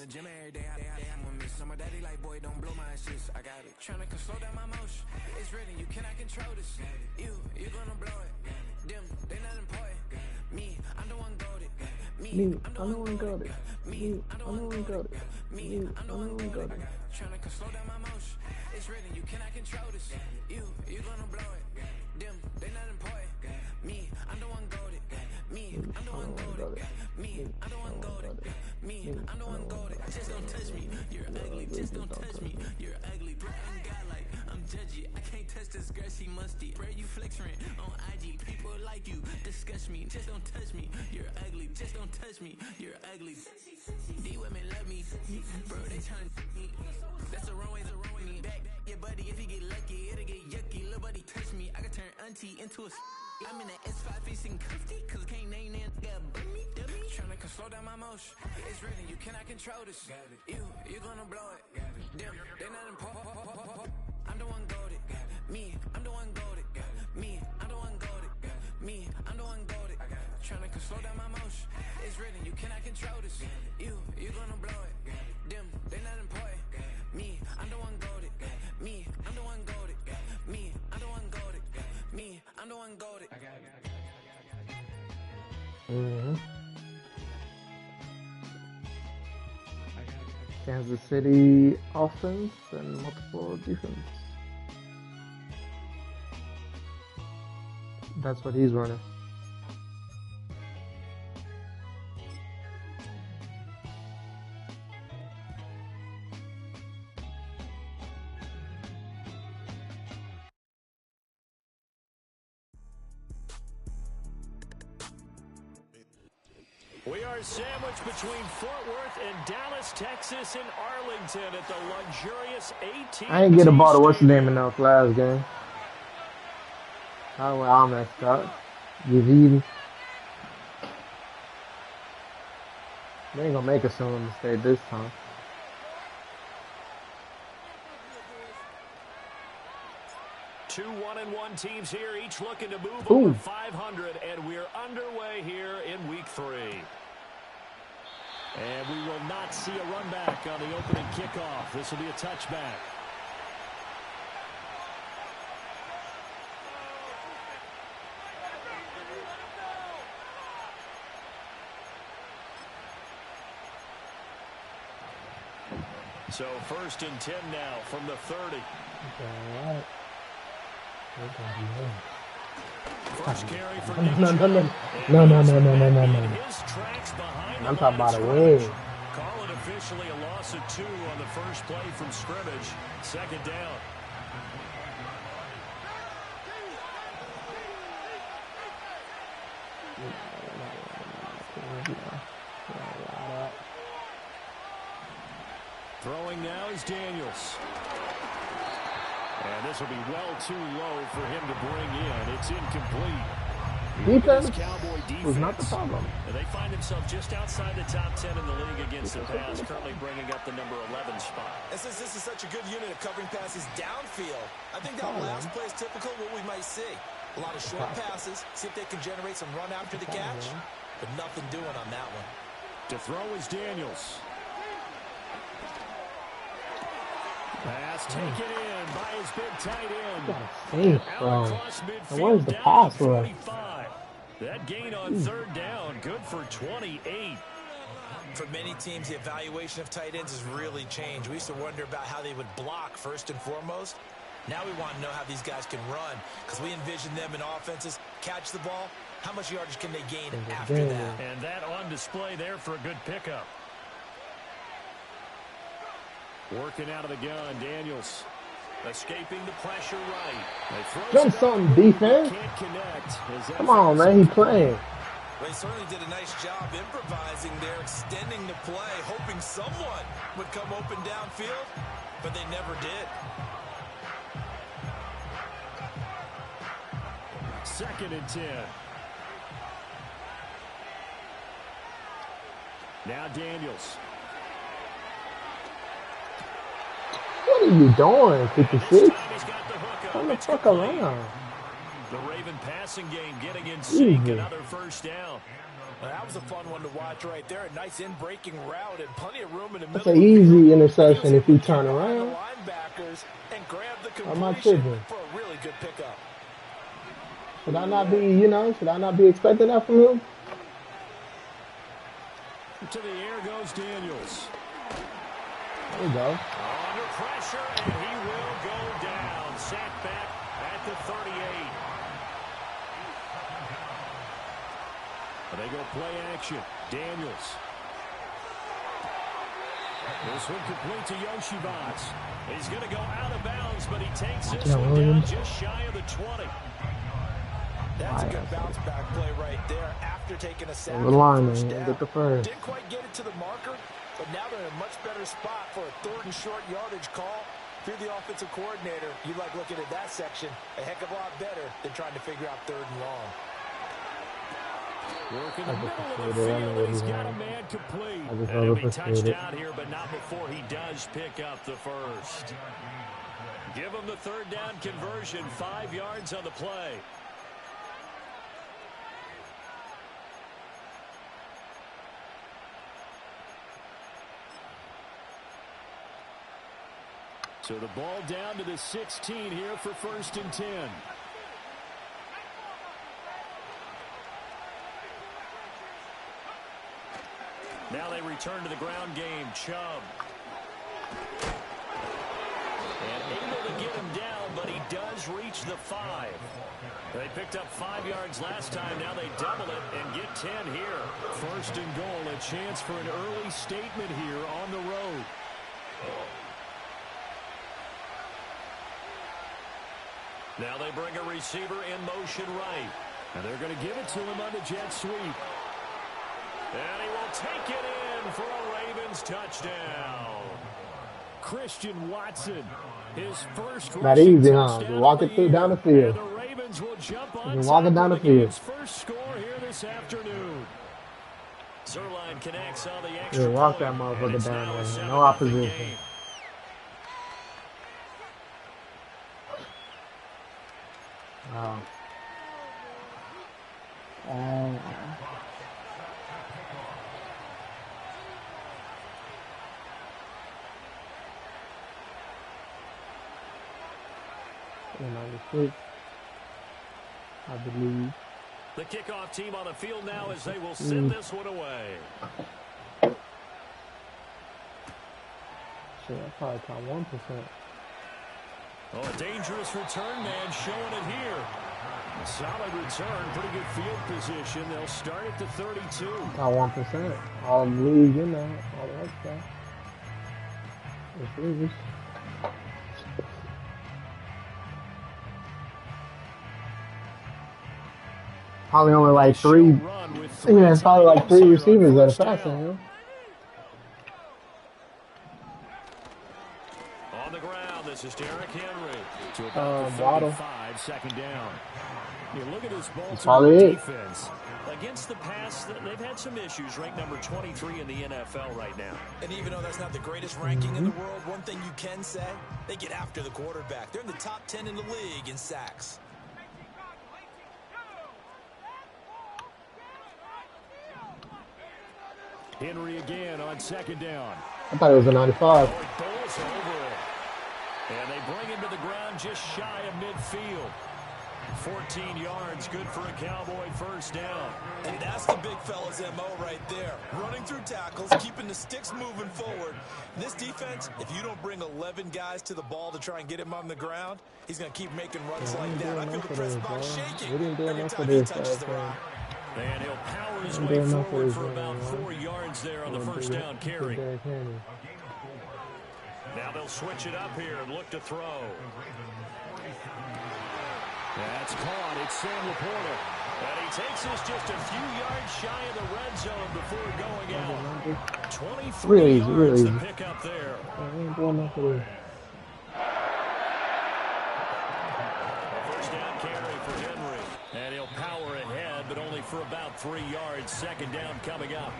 the gym every day. I'm with me. Summer daddy like, boy, don't blow my assist. I got it. Tryna slow down my motion. It's written, you cannot control this. You gonna blow it. Them, they not important. Me, I'm the one goated. Me, I'm the one goated. Me, I'm the one goated. Me, I'm the one goated. Tryna slow down my motion. It's written, you cannot control this. You gonna blow it. Them, they not important. Me, I'm the one goated. Me, I'm the one goated. Me, I'm the one goated. Me, I'm the one goated. Just don't touch me. You're ugly. Just don't touch me. You're ugly. Bro, I'm godlike. I'm judgy. I can't touch this girl. She musty. Bro, you flexing on IG. People like you disgust me. Just don't touch me. You're ugly. Just don't touch me. You're ugly. These women love me. Bro, they trying to me. That's the wrong way. Back your buddy. If you get lucky, it'll get yucky. Little buddy touch me. I can turn auntie into a. I'm in that S5 facing comfy, cause I can't name that dummy. Tryna slow down my motion. It's written, you cannot control this. You gonna blow it. Them, they not important. I'm the one goated. Me, I'm the one goated. Me, I'm the one goated. Me, I'm the one goated. Tryna slow down my motion. It's written, you cannot control this. You gonna blow it. Them, they not important. Me, I'm the one goated. Me, I'm the one goated. Me, I'm the one goated. Me, I'm the one goated. Kansas City offense and multiple defense. That's what he's running. We are sandwiched between Fort Worth and Dallas, Texas, and Arlington at the luxurious 18. I ain't get a ball to what's the name in that last game. Oh, well, I messed up. Yazidi. They ain't gonna make a similar mistake this time. Two 1-1 teams here, each looking to move over 500, and we're underway here in week 3. And we will not see a run back on the opening kickoff. This will be a touchback. So 1st and 10 now from the 30. All right. First carry for No. I'm talking about a win. Call it officially a loss of 2 on the first play from scrimmage. 2nd down. Throwing now is Daniels. And this will be well too low for him to bring in. It's incomplete. Defense Cowboy defense was not the problem. And they find themselves just outside the top 10 in the league against the pass, currently bringing up the number 11 spot. And since this is such a good unit of covering passes downfield, I think that last play is typical of what we might see. A lot of short passes, see if they can generate some run after the catch, but nothing doing on that one. To throw is Daniels. Pass taken in by his big tight end. And where's the pass rush? That gain on 3rd down, good for 28. For many teams, the evaluation of tight ends has really changed. We used to wonder about how they would block first and foremost. Now we want to know how these guys can run, because we envision them in offenses, catch the ball, how much yardage can they gain after that? And that on display there for a good pickup. Working out of the gun, Daniels. Escaping the pressure right. Jump something, defense. Can't connect. Come on, man. He playing. They certainly did a nice job improvising there, extending the play, hoping someone would come open downfield, but they never did. 2nd and 10. Now Daniels. What are you doing, 56? Turn the fuck around. The Raven passing game getting in sync. Another first down. Well, that was a fun one to watch right there. A nice in-breaking route and plenty of room in the That's middle. an easy interception if you turn The around. linebackers and grab the Am I completion tripping? for a really good pickup. Should I not be, should I not be expecting that from him? To the air goes Daniels. There we go. Under pressure, and he will go down. Sacked back at the 38. But they go play action. Daniels. This one complete to Yoshibats. He's going to go out of bounds, but he takes this one down just shy of the 20. That's a good bounce back play right there after taking a sack. The line, First man. down. Get the first. Didn't quite get it to the marker, but now they're in a much better spot for a 3rd and short yardage call. If you're the offensive coordinator, you like looking at that section a heck of a lot better than trying to figure out 3rd and long. Work in the middle of the field, and he's got a man complete. And he'll be touchdown here, but not before he does pick up the first. Give him the 3rd down conversion, 5 yards on the play. So the ball down to the 16 here for 1st and 10. Now they return to the ground game. Chubb. And able to get him down, but he does reach the 5. They picked up 5 yards last time. Now they double it and get 10 here. 1st and goal. A chance for an early statement here on the road. Now they bring a receiver in motion right. And they're going to give it to him on the jet sweep. And he will take it in for a Ravens touchdown. Christian Watson, his first Not easy, huh? To walk it through down the field. And the Ravens will jump on Walk it down the field. his first score here this afternoon. Zerline connects on the extra Yeah, walk that point, motherfucker and it's down now a there. 7-0 No opposition. game. Wow. I believe. The kickoff team on the field now as they will send this one away. Shit, I probably caught 1%. Oh, a dangerous return man showing it here. A solid return, pretty good field position. They'll start at the 32. Caught 1%. All the league in there. All that stuff. It's league. Probably only like 3. Yeah, it's probably like 3 receivers that are passing, you know? On the ground, this is Derrick Henry. To about the 45, 2nd down. You look at this Baltimore defense. Against the pass, they've had some issues. Ranked number 23 in the NFL right now. And even though that's not the greatest ranking in the world, one thing you can say, they get after the quarterback. They're in the top 10 in the league in sacks. Henry again on 2nd down. I thought it was a 95. And they bring him to the ground just shy of midfield. 14 yards, good for a Cowboy 1st down. And that's the big fella's MO right there. Running through tackles, keeping the sticks moving forward. This defense, if you don't bring 11 guys to the ball to try and get him on the ground, he's going to keep making runs like that. I feel the press box shaking every time he touches the rock. And he'll power his way forward for about 4 yards there on the 1st down carry. Now they'll switch it up here and look to throw. That's caught. It's Sam Laporta. And he takes this just a few yards shy of the red zone before going out. 23 yards to pick up there. First down carry for Henry. And he'll power ahead, but only for about 3 yards. 2nd down coming up.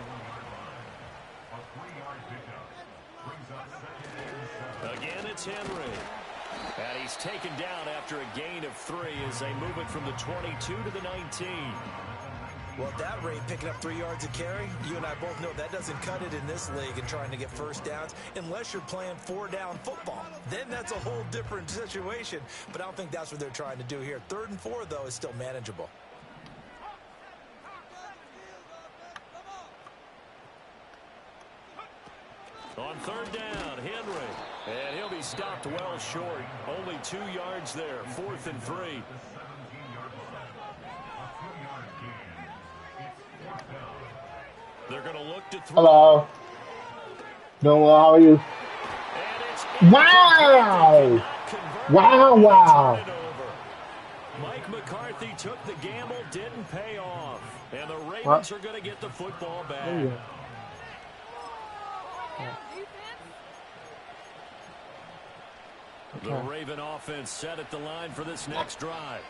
Again, it's Henry. And he's taken down after a gain of 3 as they move it from the 22 to the 19. Well, at that rate, picking up 3 yards a carry, you and I both know that doesn't cut it in this league and trying to get first downs unless you're playing 4-down football. Then that's a whole different situation, but I don't think that's what they're trying to do here. 3rd and 4, though, is still manageable. On 3rd down, Henry. And he'll be stopped well short. Only 2 yards there. 4th and 3. They're going to look to throw. Hello. Doing well, how are you? Wow! Wow. Mike McCarthy took the gamble, didn't pay off. And the Ravens are going to get the football back. The Raven offense set at the line for this next drive.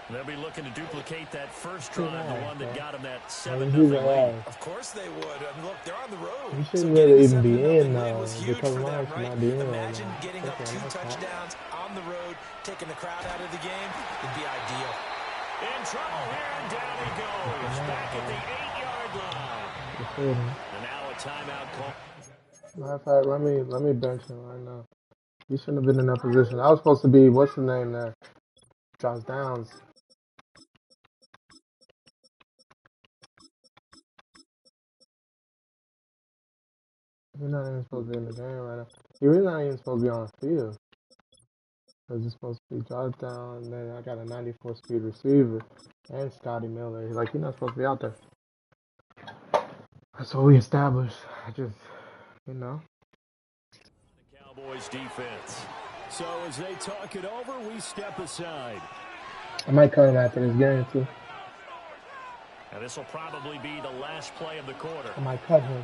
They'll be looking to duplicate that first drive, the one that got them that 7-0 lead. Of course they would. I mean, look, they're on the road. You shouldn't really even be in because Lawrence right? not being Imagine getting up 2 touchdowns on the road, taking the crowd out of the game. It'd be ideal. In trouble here, and down he goes. Back at the 8-yard line. And now a timeout call. Matter of fact, let me bench him right now. He shouldn't have been in that position. I was supposed to be, what's the name there? Josh Downs. You're not even supposed to be in the game right now. You're not even supposed to be on the field. Because it's supposed to be Josh Downs, and then I got a 94 speed receiver and Scotty Miller. He's like, you're not supposed to be out there. That's what we established. I just, you know. The Cowboys defense. So as they talk it over, we step aside. I might cut him after this game, too. And this will probably be the last play of the quarter. I might cut him.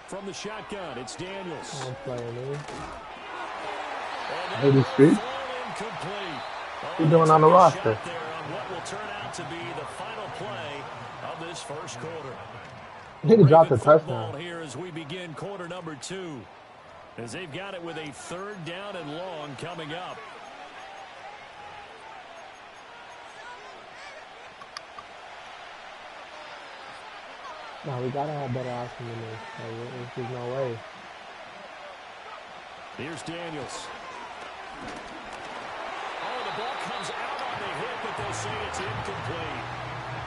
From the shotgun, it's Daniels. I'm playing, man. Hey, the street. What you doing on the roster? On what will turn out to be the final play of this first quarter. Nigga dropped the touchdown. Here as we begin quarter number 2. As they've got it with a 3rd down and long coming up. No, we gotta have better options than this. Like, there's no way. Here's Daniels. Oh, the ball comes out on the hit, but they say it's incomplete.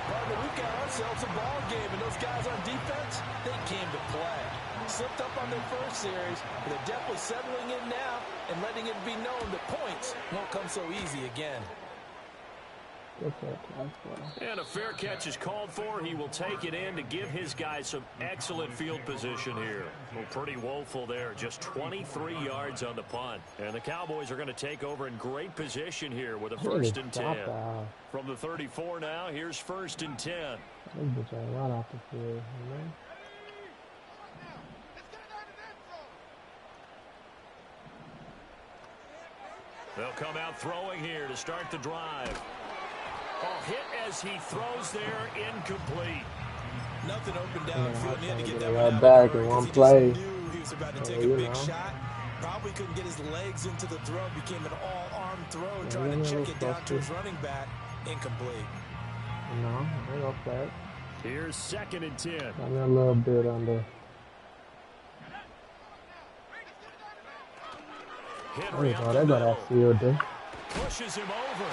Partner, we've got ourselves a ball game, and those guys on defense, they came to play. Slipped up on their first series, but they're definitely settling in now and letting it be known that points won't come so easy again. And a fair catch is called for. He will take it in to give his guys some excellent field position here. Well, pretty woeful there. Just 23 yards on the punt. And the Cowboys are going to take over in great position here with a 1st and 10. From the 34 now, here's 1st and 10. Right off the field, you know? They'll come out throwing here to start the drive. Hit as he throws there, incomplete. Nothing open downfield. He had to get that one out back in one play. Knew he was about to take a big shot. Probably couldn't get his legs into the throw. Became an all-arm throw, trying to check it down to his running back. Incomplete. No, I got that. Here's 2nd and 10. I'm a little bit under. Henry oh, they got that field there. Pushes him over.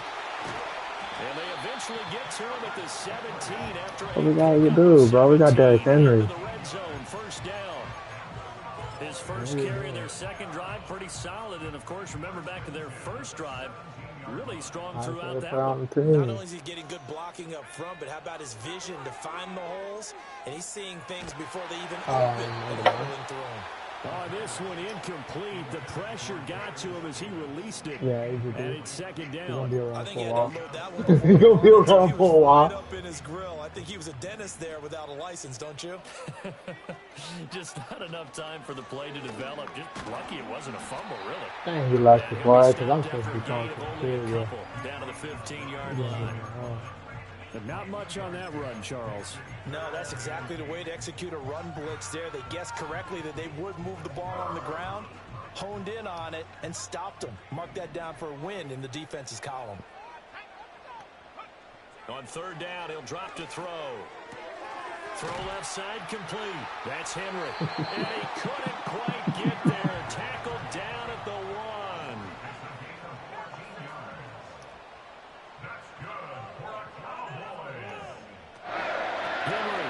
And they eventually get to him at the 17 after what we gotta do, bro? We got Derrick Henry. The red zone, 1st down. His first carry in their 2nd drive, pretty solid. And, of course, remember back to their 1st drive, really strong throughout that one. Not only is he getting good blocking up front, but how about his vision to find the holes? And he's seeing things before they even open through him. Oh, this one incomplete. The pressure got to him as he released it. Yeah, he's a and it's 2nd down. He's gonna be around for a while. He's gonna be around for a while. Up in his grill. I think he was a dentist there without a license, don't you? Just not enough time for the play to develop. Just lucky it wasn't a fumble, really. Dang, he lost the ball because I'm supposed to be talking to down to the 15-yard line. But not much on that run, Charles. No, that's exactly the way to execute a run blitz there. They guessed correctly that they would move the ball on the ground. honed in on it and stopped him. Mark that down for a win in the defense's column. On third down, he'll drop to throw. Throw left side complete. That's Henry. And he couldn't quite get there. Tackled down at the 1. Henry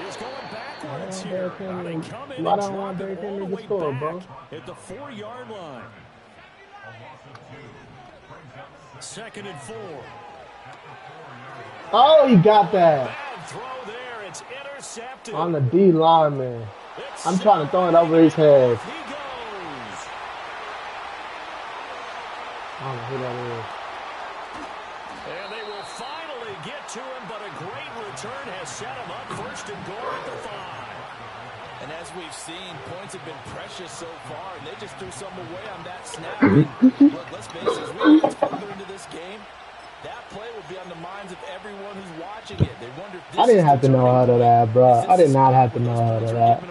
is going backwards here. They come in and drop it all the way back at the 4-yard line. 2nd and 4. Oh, he got that. Bad throw there. It's intercepted. On the D line, man. I'm trying to throw it over his head. He goes. I don't know who that is. And they will finally get to him, but a great return has set him up 1st and goal at the 5. And as we've seen, points have been precious so far, and they just threw some away on that snap. Look, let's face it, as we get further into this game, that play will be on the minds of everyone who's watching it. They wonder if this I didn't have to know how to that, bro. I did not have to know how to that.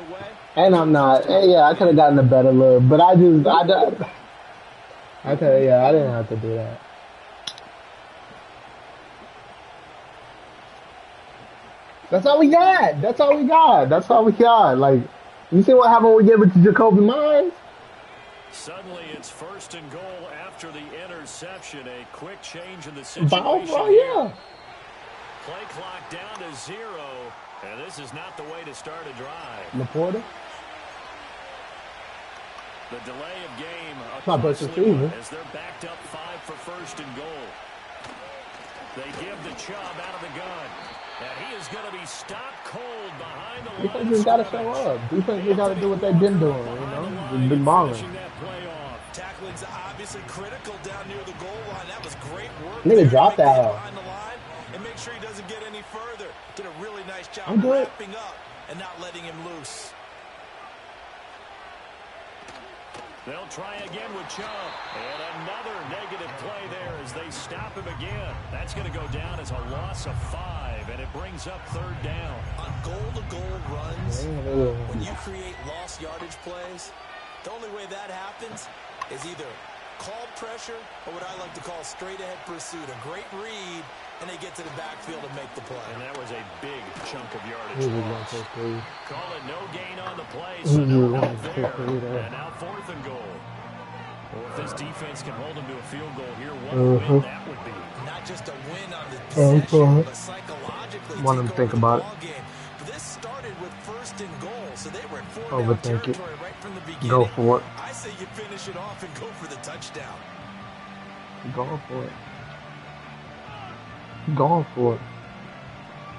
And I'm not. Yeah, I could have gotten a better look, but I didn't have to do that. That's all we got. That's all we got. That's all we got. Like, you see what happened when we gave it to Jacoby Myers? Suddenly, it's 1st and goal after the interception. A quick change in the situation. Yeah. Play clock down to 0, and this is not the way to start a drive. Laporta? The delay of game Not versus Steven. as they're backed up 5 for 1st and goal. They give the Chubb out of the gun. And he is going to be stopped cold behind the line. Defense just got to show up. Defense just got to do what they've been doing, you know? They've been balling. Tackling's obviously critical down near the goal line. That was great work. Nigga dropped that out. Behind the line and make sure he doesn't get any further. Did a really nice job wrapping up and not letting him loose. They'll try again with Chubb. And another negative play there as they stop him again. That's going to go down as a loss of 5, and it brings up 3rd down. On goal-to-goal runs, when you create lost yardage plays, the only way that happens is either called pressure or what I like to call straight-ahead pursuit. A great read, and they get to the backfield and make the play. And that was a big chunk of yardage loss. Call it no gain on the play, so no help there. And now 4th and goal. Well, if this defense can hold them to a field goal here, what a win that would be. Not just a win on the possession, but psychologically want them to think about it. Game. But this started with 1st and goal, so they were in 4-down Overthink it. territory right from the beginning. Go for it. I say you finish it off and go for the touchdown. Go for it. Going for it.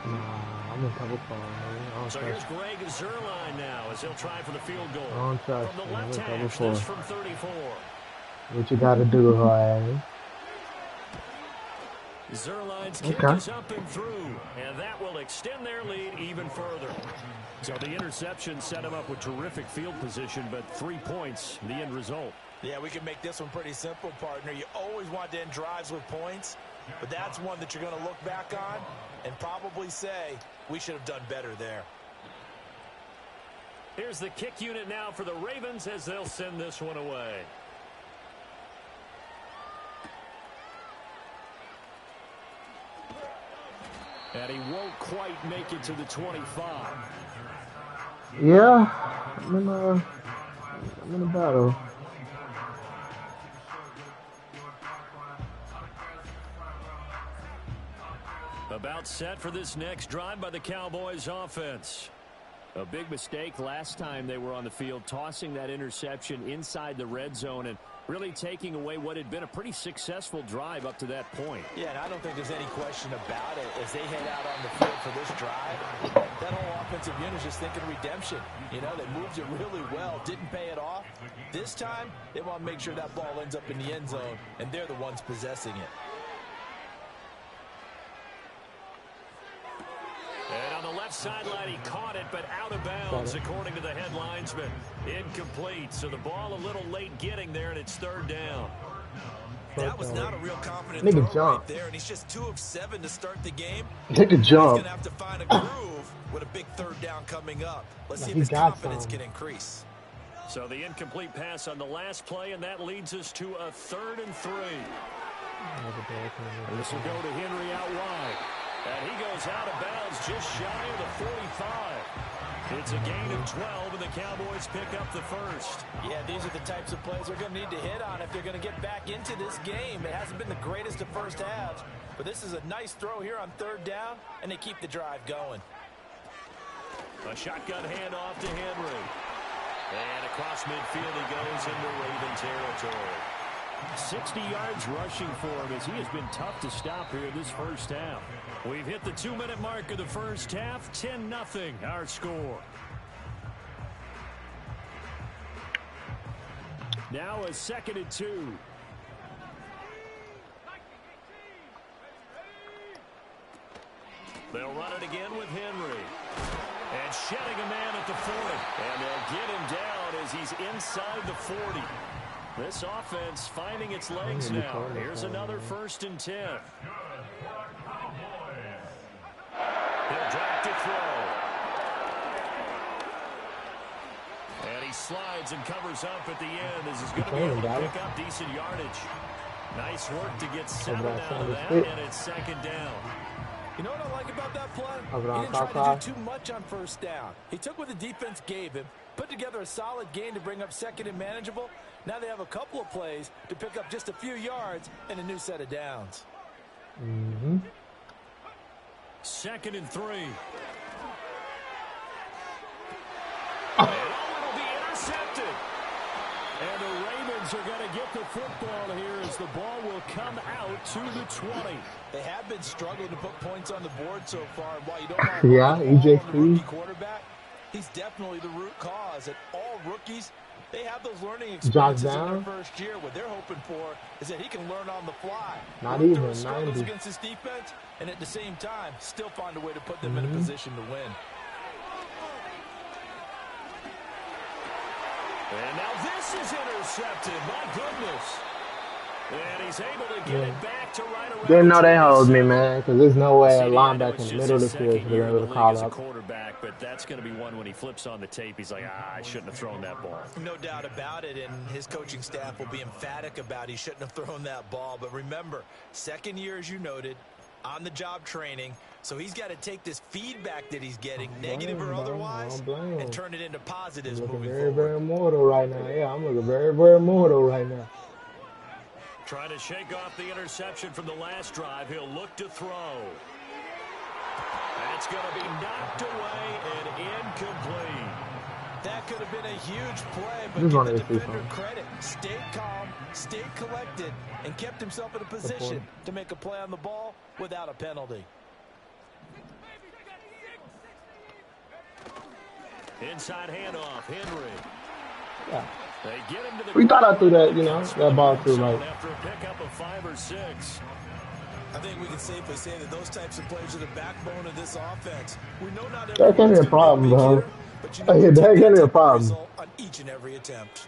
Nah, I'm in trouble for it. So here's Greg Zuerlein now as he'll try for the field goal. I don't trust from the him. left hash, this from 34. What you got to do, Ryan? Zuerlein's kick is up and through, and that will extend their lead even further. So the interception set him up with terrific field position, but 3 points, the end result. Yeah, we can make this one pretty simple, partner. You always want to end drives with points, but that's one that you're going to look back on and probably say, we should have done better there. Here's the kick unit now for the Ravens as they'll send this one away. And he won't quite make it to the 25. Yeah, I'm in a battle. About set for this next drive by the Cowboys offense. A big mistake last time they were on the field, tossing that interception inside the red zone and really taking away what had been a pretty successful drive up to that point. Yeah, and I don't think there's any question about it. As they head out on the field for this drive, that whole offensive unit is just thinking redemption. You know, they moved it really well, didn't pay it off. This time, they want to make sure that ball ends up in the end zone, and they're the ones possessing it. And on the left sideline, he caught it, but out of bounds, according to the head linesman. Incomplete, so the ball a little late getting there, and it's third down. That was not a real confident Nigga throw jump. right there, and he's just 2 of 7 to start the game. Nigga He's jump. going to have to find a groove with a big third down coming up. Let's see if he his got confidence some. can increase. So the incomplete pass on the last play, and that leads us to a 3rd and 3. This will go to Henry out wide. And he goes out of bounds just shy of the 45. It's a gain of 12, and the Cowboys pick up the first. Yeah, these are the types of plays they're going to need to hit on if they're going to get back into this game. It hasn't been the greatest of first halves, but this is a nice throw here on 3rd down, and they keep the drive going. A shotgun handoff to Henry. And across midfield he goes into Raven territory. 60 yards rushing for him as he has been tough to stop here this first half. We've hit the 2-minute mark of the first half. 10-0 our score. Now a 2nd and 2. They'll run it again with Henry. And shedding a man at the 40. And they'll get him down as he's inside the 40. This offense finding its legs now. Here's another 1st and 10. He'll drop to throw. And he slides and covers up at the end as he's going to be able to pick up decent yardage. Nice work to get 7 out of that, and it's 2nd down. You know what I like about that play? He didn't try to do too much on 1st down. He took what the defense gave him, put together a solid gain to bring up 2nd and manageable. Now they have a couple of plays to pick up just a few yards and a new set of downs. 2nd and 3. And it'll be intercepted. And the Ravens are going to get the football here as the ball will come out to the 20. They have been struggling to put points on the board so far. While you don't EJ quarterback, he's definitely the root cause. And all rookies, they have those learning experiences in their first year. What they're hoping for is that he can learn on the fly. Not even struggles against his defense, and at the same time, still find a way to put them in a position to win. And now this is intercepted. My goodness. And he's able to get it back to right around. Didn't know they hold me, man, because there's no way a linebacker in the middle of the field should be able to call up. Quarterback, but that's going to be one when he flips on the tape. He's like, I shouldn't have thrown that ball. No doubt about it, and his coaching staff will be emphatic about he shouldn't have thrown that ball. But remember, 2nd year, as you noted, on-the-job training. So he's got to take this feedback that he's getting, negative or otherwise, and turn it into positives moving forward. Very mortal right now. Yeah, I'm looking very, very mortal right now. Trying to shake off the interception from the last drive. He'll look to throw. That's going to be knocked away and incomplete. That could have been a huge play, but give the defender credit. Stayed calm, stayed collected, and kept himself in a position to make a play on the ball without a penalty. Inside handoff, Henry. Yeah. They get him to the we thought I threw that, that ball too late. After a pickup of 5 or 6. I think we can safely say that those types of plays are the backbone of this offense. We know not that can't be a problem, bro. That can't be a problem. On each and every attempt.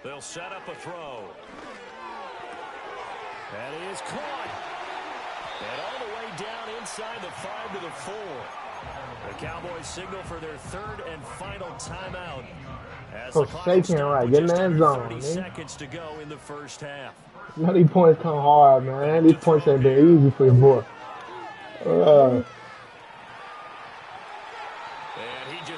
They'll set up a throw. And he is caught. And all the way down inside the 5 to the 4. The Cowboys signal for their 3rd and final timeout. As the clock shaking right, get in that zone. 30 seconds to go in the first half. Now these points come hard, man. These points ain't been easy for your boy.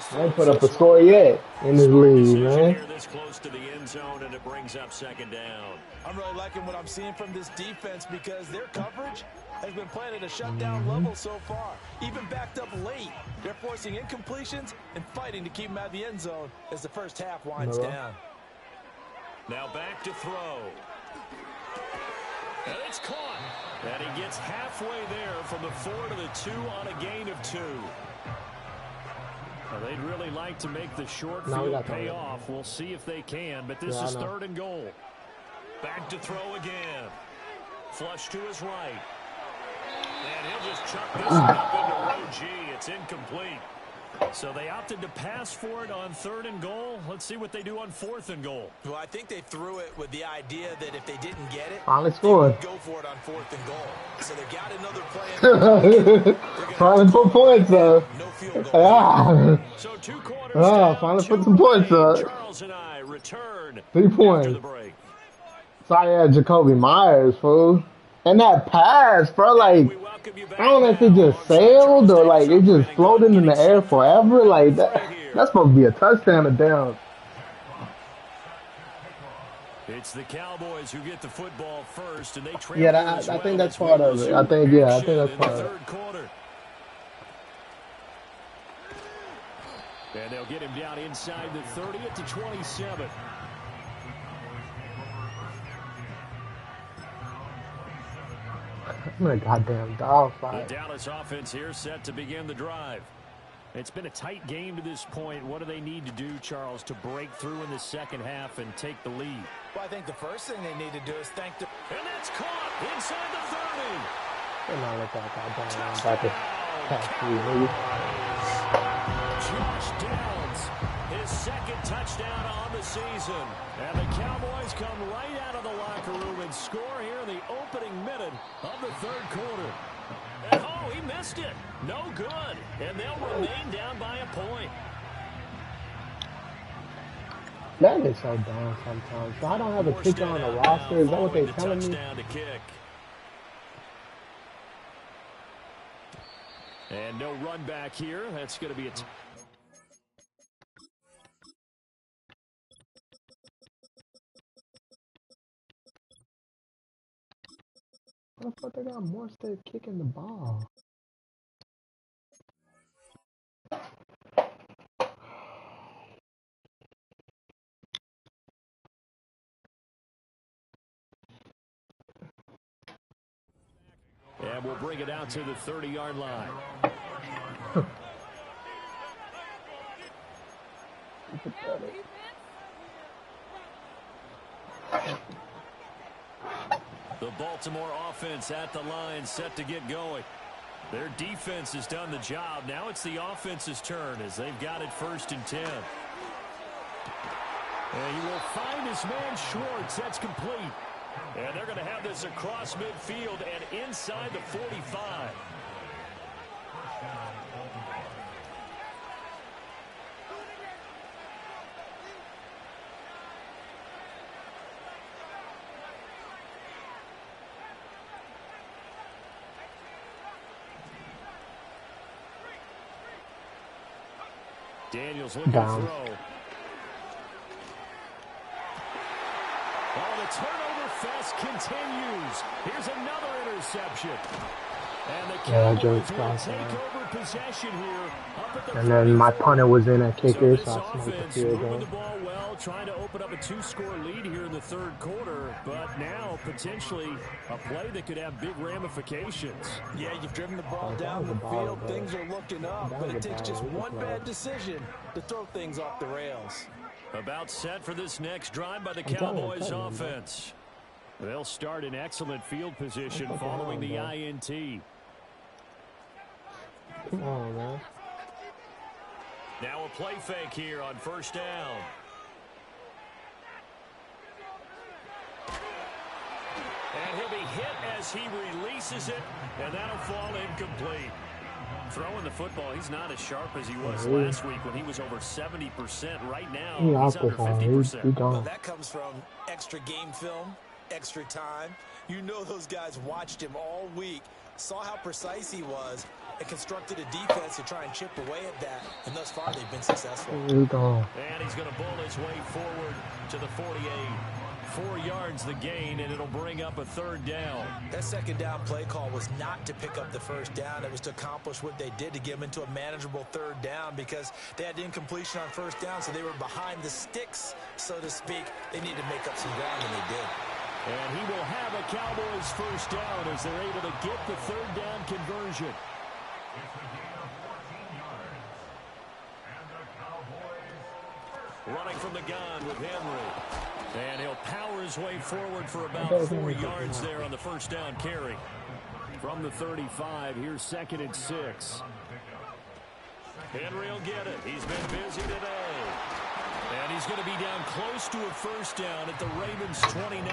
I ain't put up a score yet in this league, man. This close to the end zone, and it brings up 2nd down. I'm really liking what I'm seeing from this defense because their coverage has been playing at a shutdown level so far. Even backed up late, they're forcing incompletions and fighting to keep them out of the end zone as the first half winds down. Now back to throw. And it's caught. And he gets halfway there from the 4 to the 2 on a gain of 2. Well, they'd really like to make the short field pay off. We'll see if they can, but this is 3rd and goal. Back to throw again. Flush to his right. And he'll just chuck this one up into row G. It's incomplete. So they opted to pass for it on 3rd and goal. Let's see what they do on 4th and goal. Well, I think they threw it with the idea that if they didn't get it, Finally they scored. would go for it on 4th and goal. So they got another play. Finally put points up. No field goal. Ah. So 2 quarters down, Finally 2 put some points remain. up. Charles and I return 3 after points. the break. Sorry, I had Jacoby Myers, fool. And that pass, bro, like, I don't know if it just sailed or, like, it just floated in the air forever. Like, that's supposed to be a touchdown or down. It's the Cowboys who get the football first, and they trail. Yeah, I think that's part of it. I think that's part of it. 3rd quarter. And they'll get him down inside the 30 to 27. I'm a goddamn dog fight. The Dallas offense here set to begin the drive. It's been a tight game to this point. What do they need to do, Charles, to break through in the second half and take the lead? Well, I think the first thing they need to do is thank the... And that's caught inside the 30. They're not looking like I'm about to pass through, nigga. Josh Downs, his 2nd touchdown on the season. And the Cowboys come right out of the locker room and score here in the opening minute of the 3rd quarter. And, oh, he missed it. No good. And they'll remain down by a point. That is so dumb sometimes. So I don't have a kicker on the roster. Is that what they're telling me? To kick. And no run back here. That's going to be a... I thought they got more state kicking the ball. And we'll bring it out to the 30-yard line. The Baltimore offense at the line, set to get going. Their defense has done the job. Now it's the offense's turn as they've got it 1st and 10. And he will find his man Schwartz. That's complete. And they're going to have this across midfield and inside the 45. Daniels looking to throw. Oh, the turnover fest continues. Here's another interception. And the Cowboys will take over possession here. And then my punter was in at kicker, so I smoked the Offense field moving goal. the ball well, trying to open up a 2-score lead here in the 3rd quarter, but now potentially a play that could have big ramifications. Yeah, you've driven the ball down the field. Things are looking up, but it takes just one bad decision to throw things off the rails. About set for this next drive by the Cowboys offense. They'll start in excellent field position following the INT. Come on, man. Now a play fake here on 1st down. And he'll be hit as he releases it, and that'll fall incomplete. Throwing the football, he's not as sharp as he was last week when he was over 70%. Right now, he's under 50%. Well, that comes from extra game film, extra time. You know those guys watched him all week, saw how precise he was, and constructed a defense to try and chip away at that. And thus far, they've been successful. And he's going to bowl his way forward to the 48. 4 yards the gain, and it'll bring up a 3rd down. That 2nd down play call was not to pick up the 1st down. It was to accomplish what they did to get them into a manageable 3rd down because they had incompletion on 1st down, so they were behind the sticks, so to speak. They needed to make up some ground, and they did. And he will have a Cowboys 1st down as they're able to get the 3rd down conversion. Running from the gun with Henry. And he'll power his way forward for about 4 yards there on the 1st down carry. From the 35, here's 2nd and 6. Henry will get it. He's been busy today. And he's going to be down close to a first down at the Ravens' 29.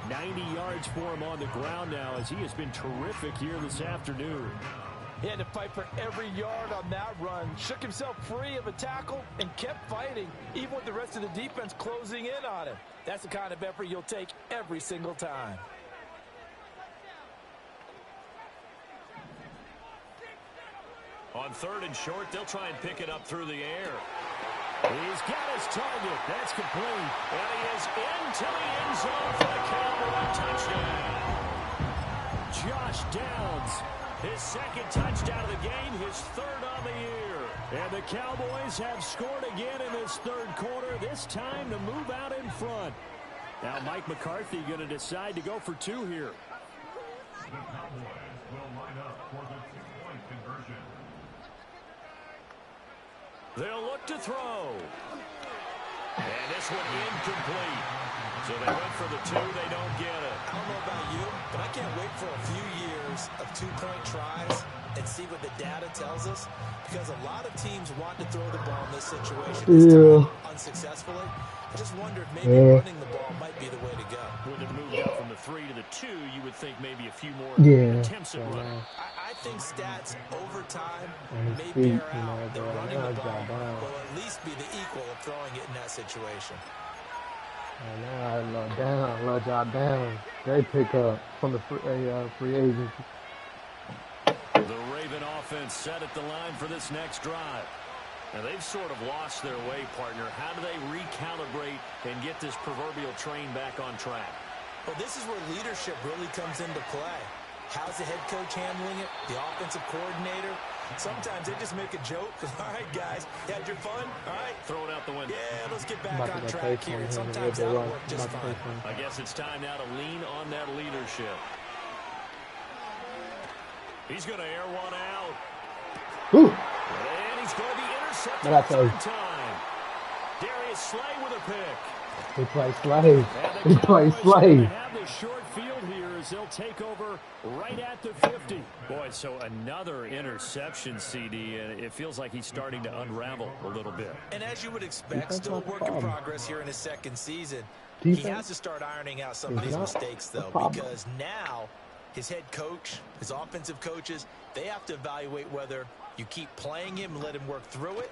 90 yards for him on the ground now as he has been terrific here this afternoon. He had to fight for every yard on that run. Shook himself free of a tackle and kept fighting, even with the rest of the defense closing in on him. That's the kind of effort you'll take every single time. On 3rd and short, they'll try and pick it up through the air. He's got his target. That's complete. And he is into the end zone for the Cowboy touchdown. Josh Downs, his 2nd touchdown of the game, his 3rd on the year. And the Cowboys have scored again in this 3rd quarter, this time to move out in front. Now Mike McCarthy going to decide to go for 2 here. The Cowboys will line up for the 2-point conversion. They'll look to throw. And this one incomplete. So they went for the 2. They don't get it. I don't know about you, but I can't wait for a few years of 2-point tries and see what the data tells us. Because a lot of teams want to throw the ball in this situation this time unsuccessfully. I just wonder if maybe running the ball might be the way to go. With it moved up from the 3 to the 2, you would think maybe a few more attempts at running. I think stats over time may feet, bear out that running the ball will at least be the equal of throwing it in that situation. And now I love Josh Downs. They pick up from the free agency. The Raven offense set at the line for this next drive. Now, they've sort of lost their way, partner. How do they recalibrate and get this proverbial train back on track? Well, this is where leadership really comes into play. How's the head coach handling it? The offensive coordinator? Sometimes they just make a joke. All right, guys, you had your fun? All right. Throw it out the window. Yeah, let's get back on track here. And sometimes that'll work just fine. I guess it's time now to lean on that leadership. He's going to air one out. Whew. And he's going to be intercepted What I tell you? 3rd time. Darius Slay with a pick. He plays slave. He plays slave. Have the short field here as they'll take over right at the 50. Boy, so another interception, CD, and it feels like he's starting to unravel a little bit. And as you would expect, still a work in progress here in his 2nd season. Defense? He has to start ironing out some of these mistakes, though, because now his head coach, his offensive coaches, they have to evaluate whether you keep playing him and let him work through it,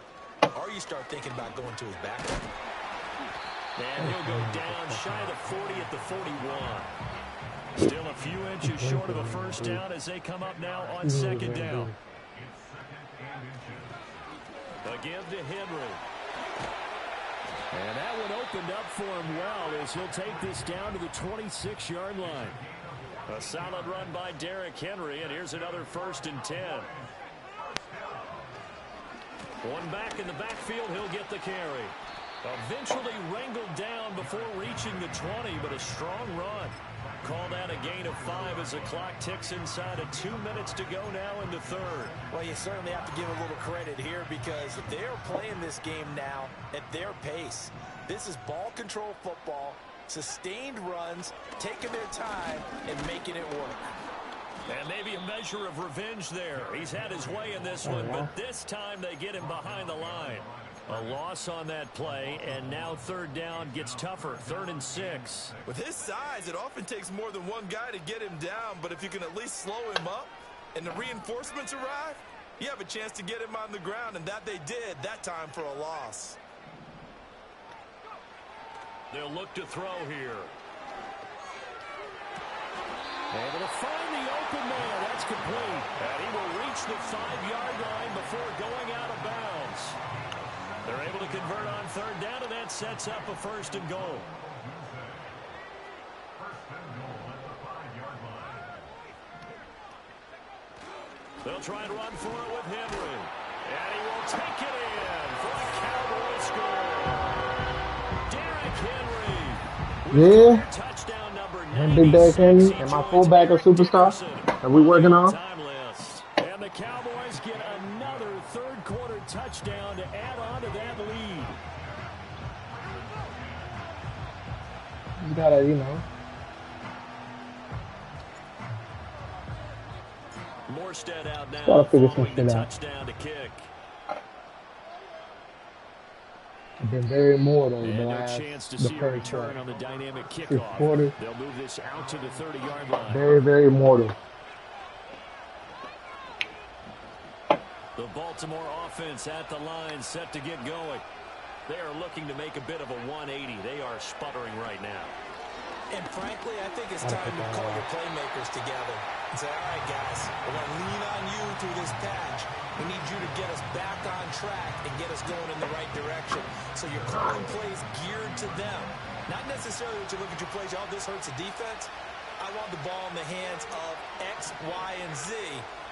or you start thinking about going to his backup. And he'll go down shy of the 40 at the 41. Still a few inches short of a first down as they come up now on 2nd down. Again to Henry. And that one opened up for him well as he'll take this down to the 26-yard line. A solid run by Derrick Henry, and here's another 1st and 10. One back in the backfield, he'll get the carry. Eventually wrangled down before reaching the 20, but a strong run. Called out a gain of 5 as the clock ticks inside of 2 minutes to go now in the 3rd. Well, you certainly have to give a little credit here because they're playing this game now at their pace. This is ball control football, sustained runs, taking their time, and making it work. And maybe a measure of revenge there. He's had his way in this one, but this time they get him behind the line. A loss on that play, and now 3rd down gets tougher. 3rd and 6. With his size, it often takes more than one guy to get him down, but if you can at least slow him up and the reinforcements arrive, you have a chance to get him on the ground, and that they did that time for a loss. They'll look to throw here. Able to find the open man. That's complete. And he will reach the 5-yard line before going out of bounds. They're able to convert on 3rd down, and that sets up a 1st and goal. They'll try and run for it with Henry. And he will take it in for a Cowboy score. Derrick Henry. Yeah. Touchdown number And Big Derrick Henry and my fullback are superstar that we working on. And the Cowboys get another 3rd quarter touchdown to add on to that lead. You gotta, you know. Morstead out now Gotta figure some following the shit out. touchdown to kick. I've been very mortal And no the chance to see a first return on the dynamic 6 kickoff. quarters. They'll move this out to the 30-yard line. Very, very mortal. The Baltimore offense at the line, set to get going. They are looking to make a bit of a 180. They are sputtering right now. And frankly, I think it's time to call your playmakers together and say, all right, guys, we're going to lean on you through this patch. We need you to get us back on track and get us going in the right direction. So you're calling plays geared to them. Not necessarily that you look at your plays, oh, this hurts the defense. I want the ball in the hands of X, Y, and Z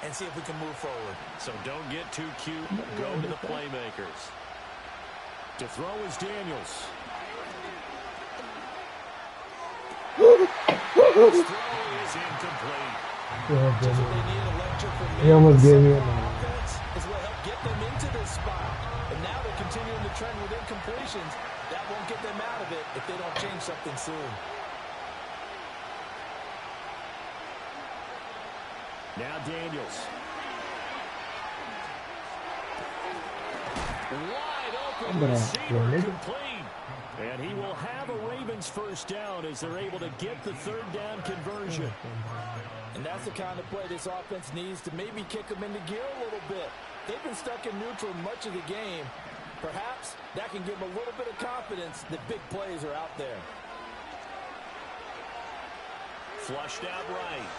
and see if we can move forward. So don't get too cute. Go to the playmakers. To throw is Daniels. His throw is incomplete. He almost gave me a offense is what helped get them into this spot. And now they're continuing the trend with incompletions. That won't get them out of it if they don't change something soon. Now Daniels. Wide open receiver complete. And he will have a Ravens first down as they're able to get the third down conversion. And that's the kind of play this offense needs to maybe kick them into gear a little bit. They've been stuck in neutral much of the game. Perhaps that can give them a little bit of confidence that big plays are out there. Flushed out right.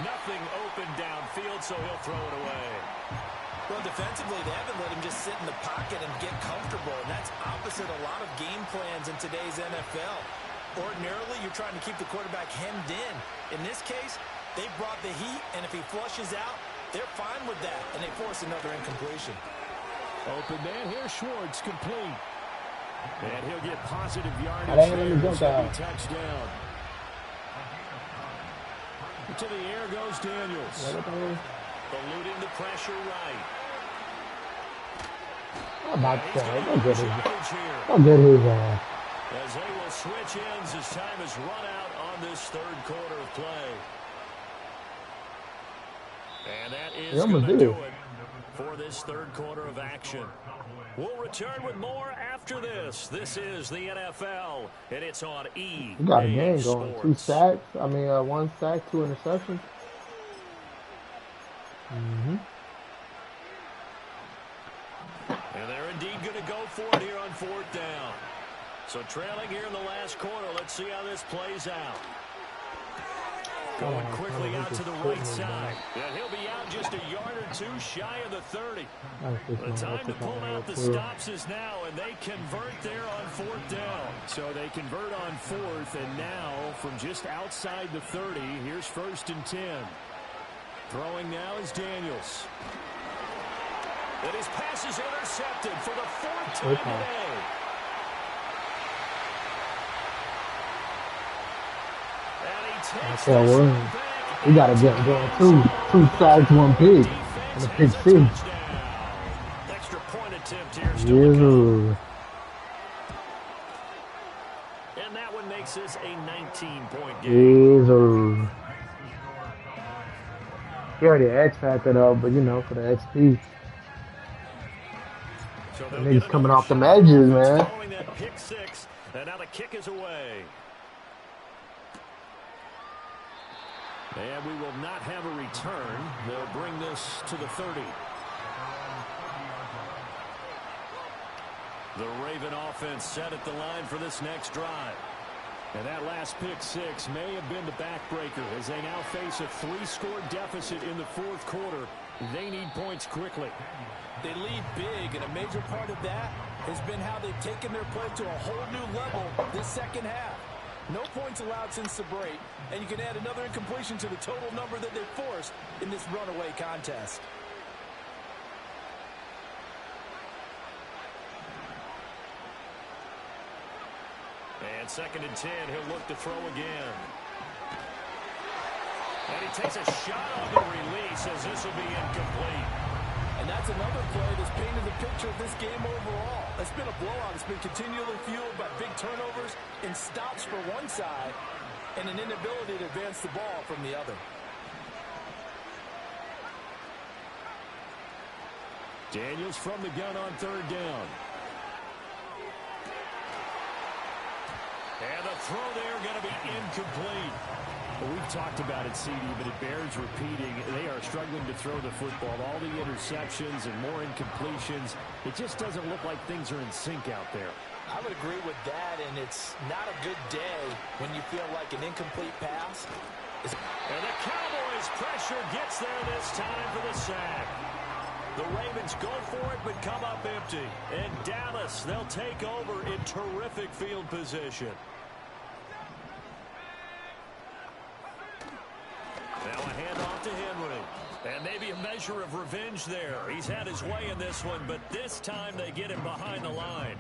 Nothing open downfield, so he'll throw it away. Well, defensively, they haven't let him just sit in the pocket and get comfortable, and that's opposite a lot of game plans in today's NFL. Ordinarily, you're trying to keep the quarterback hemmed in. In this case, they brought the heat, and if he flushes out, they're fine with that, and they force another incompletion. Open man here, Schwartz, complete. And he'll get positive yardage there, so he touchdown. To the air goes Daniels. Eluding the pressure right. How about that? I'll get his ass. As they will switch ends as time is run out on this third quarter of play. And that is going to do it for this third quarter of action. We'll return with more after this. This is the NFL, and it's on EA We got a game going. Sports. 2 sacks. I mean, 1 sack, 2 interceptions. And they're indeed going to go for it here on fourth down. So trailing here in the last quarter. Let's see how this plays out. Going quickly out to the right side. And he'll be out just a yard or two shy of the 30. The time to pull out the stops is now, and they convert there on fourth down. So they convert on fourth, and now from just outside the 30, here's 1st and 10. Throwing now is Daniels. And his pass is intercepted for the 4th time today. We got to get going. 2 sacks, 1 pick. And a pick 6. Extra point attempt here. Still and that one makes this a 19-point game. He already X-Factor though, but you know, for the XP. So he's coming off the edges, man. That pick 6, and now the kick is away. And we will not have a return. They'll bring this to the 30. The Raven offense set at the line for this next drive. And that last pick 6 may have been the backbreaker as they now face a 3-score deficit in the 4th quarter. They need points quickly. They lead big, and a major part of that has been how they've taken their play to a whole new level this second half. No points allowed since the break, and you can add another incompletion to the total number that they've forced in this runaway contest. And 2nd and 10, he'll look to throw again. And he takes a shot on the release as this will be incomplete. And that's another play that's painted the picture of this game overall. It's been a blowout. It's been continually fueled by big turnovers and stops for one side and an inability to advance the ball from the other. Daniels from the gun on third down. And the throw there going to be incomplete. Well, we've talked about it, CD, but it bears repeating. They are struggling to throw the football. All the interceptions and more incompletions. It just doesn't look like things are in sync out there. I would agree with that, and it's not a good day when you feel like an incomplete pass. And the Cowboys' pressure gets there this time for the sack. The Ravens go for it, but come up empty. And Dallas, they'll take over in terrific field position. Now a handoff to Henry. And maybe a measure of revenge there. He's had his way in this one, but this time they get him behind the line.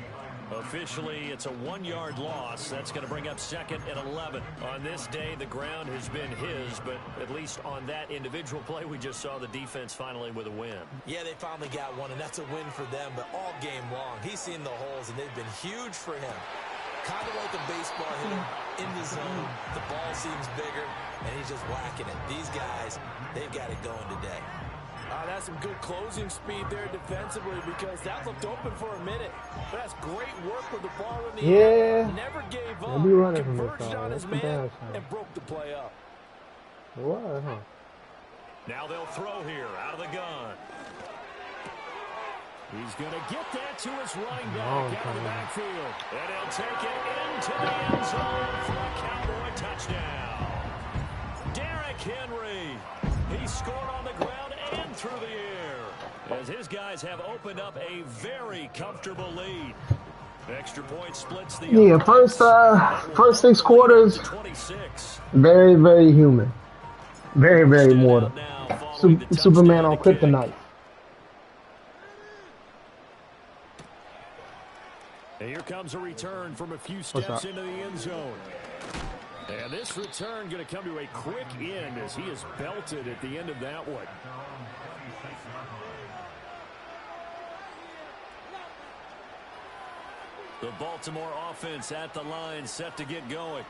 Officially, it's a 1-yard loss. That's going to bring up 2nd and 11. On this day, the ground has been his, but at least on that individual play, we just saw the defense finally with a win. Yeah, they finally got one, and that's a win for them, but all game long, he's seen the holes, and they've been huge for him. Kind of like a baseball hitter in the zone. The ball seems bigger, and he's just whacking it. These guys, they've got it going today. That's some good closing speed there defensively because that looked open for a minute. But that's great work with the ball in the air. Never gave up. Converged on his man and broke the play up. What? Huh? Now they'll throw here out of the gun. He's going to get that to his running back out of the backfield. And he'll take it into the end zone for a Cowboy touchdown. Derrick Henry. He scored on the ground and through the air as his guys have opened up a very comfortable lead. Extra point splits the first 6 quarters 26. very, very human, very mortal. Superman on kryptonite. And here comes a return from a few steps into the end zone. And this return going to come to a quick end as he is belted at the end of that one. The Baltimore offense at the line, set to get going.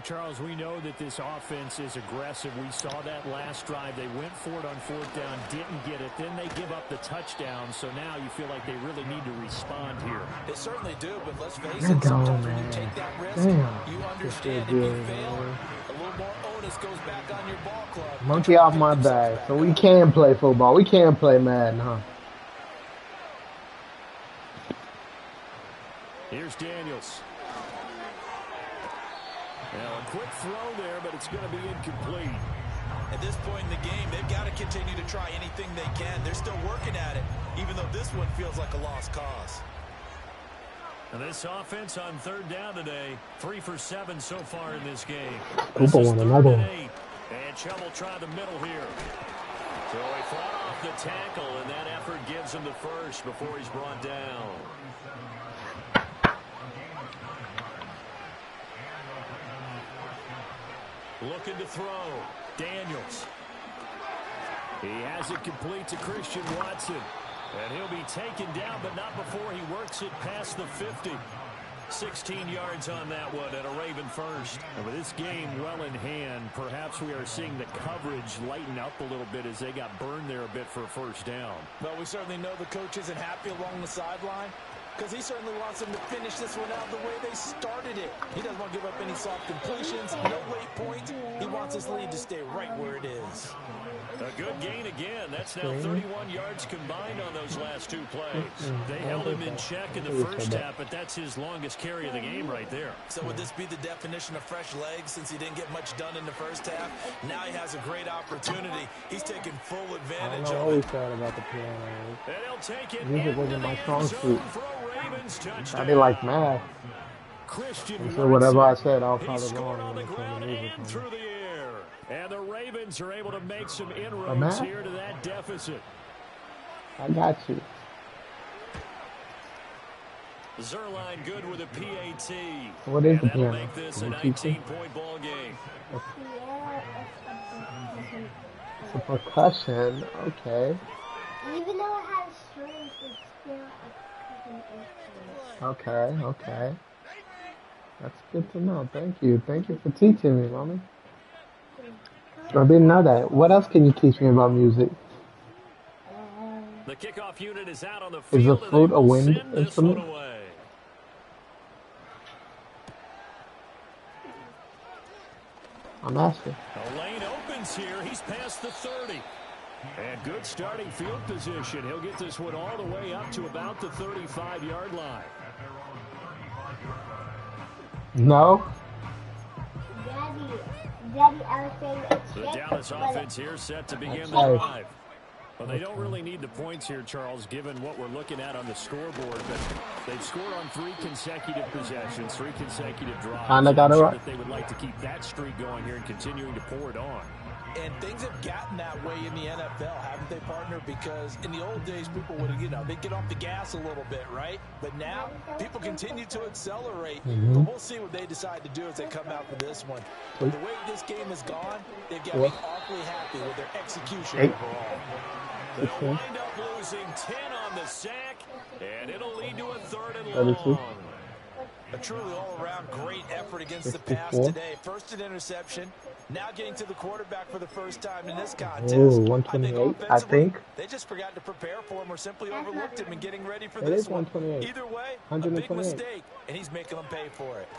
Charles, we know that this offense is aggressive. We saw that last drive. They went for it on 4th down, didn't get it. Then they give up the touchdown. So now you feel like they really need to respond here. They certainly do, but let's face it, sometimes when you take that risk, you understand if you fail, a little more onus goes back on your ball club. Monkey off my back. So we can play football. We can play Madden, huh? Here's Daniels. Now a quick throw there, but it's going to be incomplete. At this point in the game, they've got to continue to try anything they can. They're still working at it, even though this one feels like a lost cause. And this offense on 3rd down today, 3 for 7 so far in this game. People want another one. And Chubb will try the middle here. So he fought off the tackle, and that effort gives him the first before he's brought down. Looking to throw. Daniels. He has it complete to Christian Watson. And he'll be taken down, but not before he works it past the 50. 16 yards on that one and a Raven first. And with this game well in hand, perhaps we are seeing the coverage lighten up a little bit as they got burned there a bit for a 1st down. Well, we certainly know the coach isn't happy along the sideline because he certainly wants them to finish this one out the way they started it. He doesn't want to give up any soft completions, no late points. He wants his lead to stay right where it is. A good gain again. That's now 31 yards combined on those last 2 plays. They held him in check in the first half, but that's his longest carry of the game right there. So would this be the definition of fresh legs since he didn't get much done in the first half? Now he has a great opportunity. He's taking full advantage I of always it. thought about the piano. And he'll take it Music wasn't my strong suit. I I did like math. Christian So whatever I said, I'll He probably scored wrong on the when it's on ground the music. and through the air. And the Ravens are able to make some Matt? inroads here to that deficit. I got you. Zerline good with a PAT. What is And the that'll piano? make this a Is it teaching? 19-point ball game. It's a percussion. Okay. Even though it has strings, it's still a percussion instrument. Okay. That's good to know. Thank you. Thank you for teaching me, mommy. I didn't know that. What else can you teach me about music? The kickoff unit is out on the Is the field, and flute they a will wind send this one instrument? away. I'm asking. The lane opens here. He's past the 30. And good starting field position. He'll get this one all the way up to about the 35-yard line. No. Daddy, I was saying it's The trick, Dallas but offense here set to begin the Okay. drive. Well, they don't really need the points here, Charles, given what we're looking at on the scoreboard. But they've scored on 3 consecutive possessions, 3 consecutive drives. Kinda got it I'm sure right. that they would like to keep that streak going here and continuing to pour it on. And things have gotten that way in the NFL, haven't they, partner? Because in the old days, people would, they'd get off the gas a little bit, right? But now, people continue to accelerate. But we'll see what they decide to do as they come out for this one. But the way this game has gone, they've got to be awfully happy with their execution overall. They'll wind up losing 10 on the sack, and it'll lead to a 3rd and 32. long. A truly all-around great effort against the 64. pass today. First an interception, now getting to the quarterback for the first time in this contest. Ooh, 128, I think. They just forgot to prepare for him or simply overlooked him in getting ready for It this is one. 128. Either way, a big 128. mistake, and he's making them pay for it.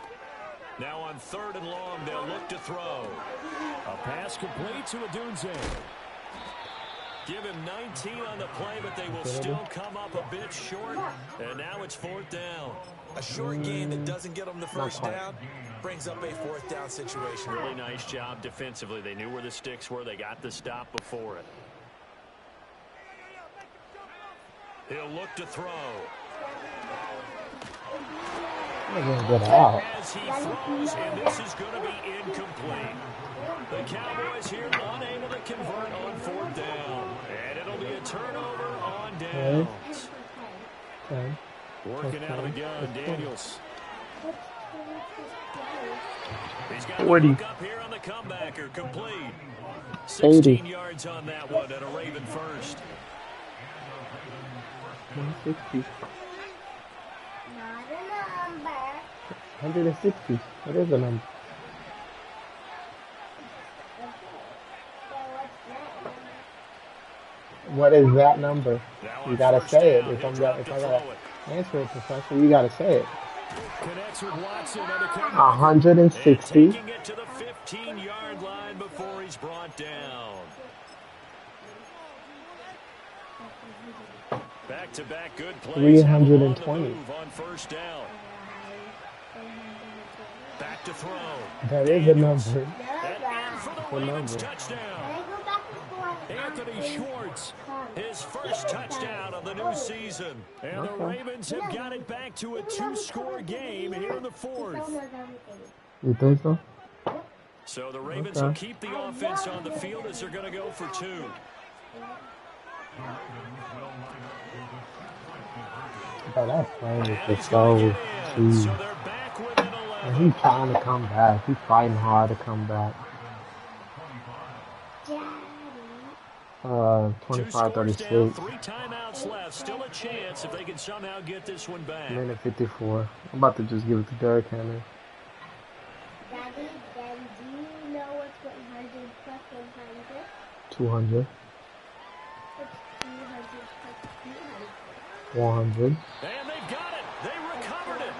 Now on 3rd and long, they'll look to throw. A pass complete to Adunze. Give him 19 on the play, but they will still come up a bit short. And now it's 4th down. A short game that doesn't get them the first down brings up a 4th down situation. Really nice job defensively. They knew where the sticks were. They got the stop before it. He'll look to throw. Get out. As he throws, and this is going to be incomplete. The Cowboys here unable to convert on 4th down. And it'll be a turnover on downs. Okay. Working out of the gun, Daniels. He's got 40. the hook up here on the comebacker, complete. 16 yards on that one, and a Raven first. 160. not a number. 160. What is the number? Okay. So what's that number? What is that number? Now You on gotta 1st say it. down, If he'll I drop to gotta throw it. answer it, Professor, you gotta say it. Connects with Watson on the comeback. 160. And taking it to the 15-yard line before he's brought down. Back-to-back good plays. 320. On the move on 1st down. Back to throw. That is a number. And in for the What Ravens number? touchdown. Can I go back to 4? Anthony Schwartz, his first touchdown of the new season. And the Ravens have got it back to a 2-score game here in the 4th. You think so? So the Ravens will keep the offense on the field as they're going to go for 2. Bro, that plane is And just he's going so to get in. cheap. So they're back within 11. And he's trying to come back. He's fighting hard to come back. Daddy. 2 scores 25-36. down, 3 timeouts left. Still a chance if they can somehow get this one back. Minute 54. I'm about to just give it to Derrick Henry. Daddy, do you know what's 100 plus 100? 200. What's 200 plus 200? 400. And they've got it. They recovered it.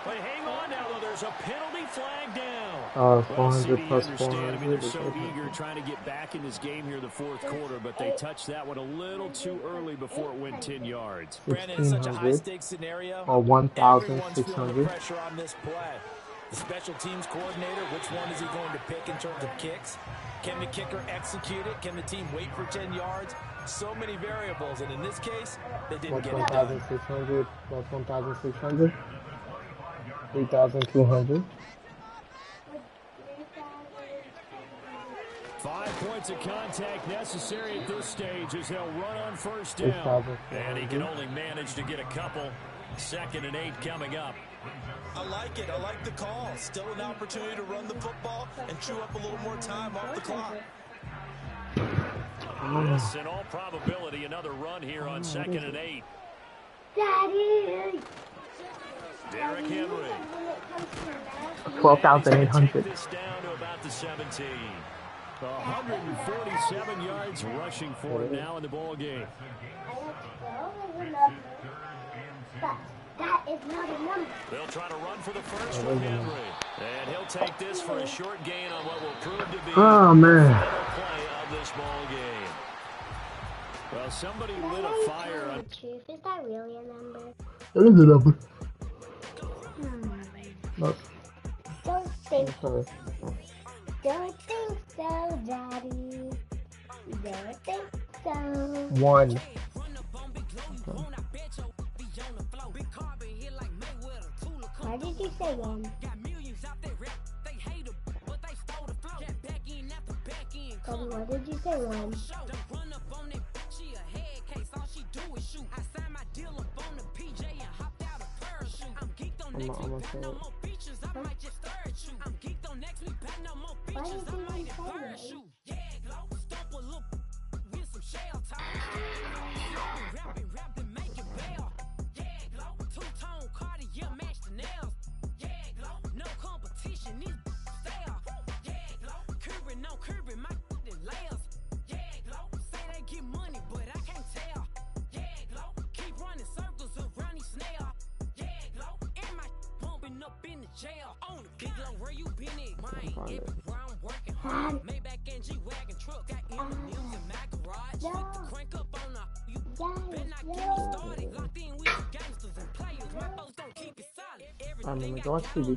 But hang on now, though. There's a penalty flag down. Well, 400 CD, plus understand. I mean, 400. they're so eager trying to get back in this game here in the 4th quarter, but they touched that one a little too early before it went 10 yards. Brandon, it's such a 1600 high-stakes scenario. or Everyone's feeling the 1,600. pressure on this play. The special teams coordinator, which one is he going to pick in terms of kicks? Can the kicker execute it? Can the team wait for 10 yards? So many variables, and in this case, they didn't What's get it done. 1,600? What's 1,600? 3,200. 5 points of contact necessary at this stage as they'll run on 1st down. 6,400. And he can only manage to get a couple. 2nd and 8 coming up. I like it. I like the call. Still an opportunity to run the football and chew up a little more time off the clock. This, in all probability, another run here on 2nd and 8. Daddy! Derrick Henry. When it comes to that, 12,800. Take this down to about the 17. 147 yards rushing for him now in the ball game. 12 is a number. But that is not a number. They'll try to run for the first from Henry. And he'll take this for a short gain on what will prove to be Oh, man. the final play of this ball game. Well, somebody lit a fire on... Truth. Is that really a number? It is a number. Look. Don't think. Sorry. Don't think so, Daddy. Don't think so. 1. Why did you say 1? Kobe, why did you say 1? I'm gonna say it. Why did you even say that? I'm gonna go watch TV.